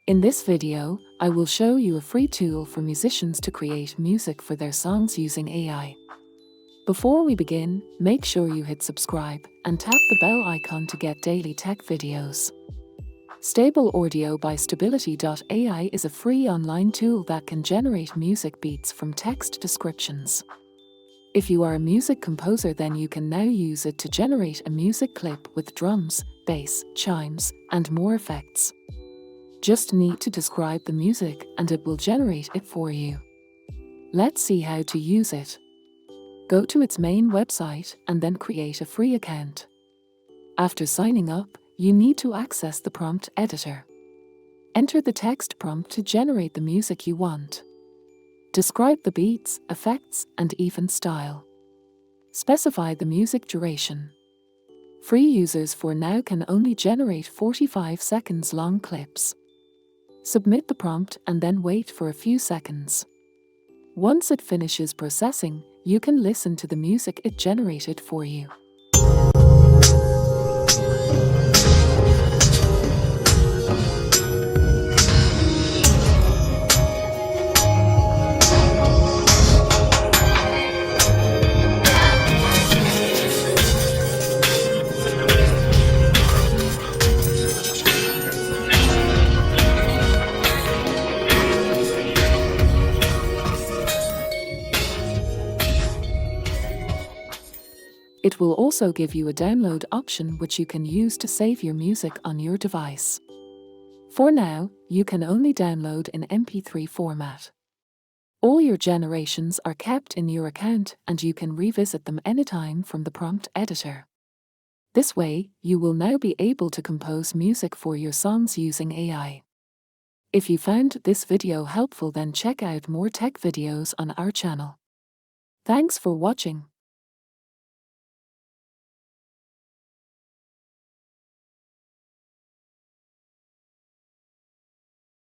In this video, I will show you a free tool for musicians to create music for their songs using AI. Before we begin, make sure you hit subscribe and tap the bell icon to get daily tech videos. Stable Audio by Stability.ai is a free online tool that can generate music beats from text descriptions. If you are a music composer, then you can now use it to generate a music clip with drums, bass, chimes, and more effects. Just need to describe the music and it will generate it for you. Let's see how to use it. Go to its main website and then create a free account. After signing up, you need to access the prompt editor. Enter the text prompt to generate the music you want. Describe the beats, effects, and even style. Specify the music duration. Free users for now can only generate 45 seconds long clips. Submit the prompt and then wait for a few seconds. Once it finishes processing, you can listen to the music it generated for you. It will also give you a download option which you can use to save your music on your device. For now, you can only download in MP3 format. All your generations are kept in your account and you can revisit them anytime from the prompt editor. This way, you will now be able to compose music for your songs using AI. If you found this video helpful, then check out more tech videos on our channel. Thanks for watching.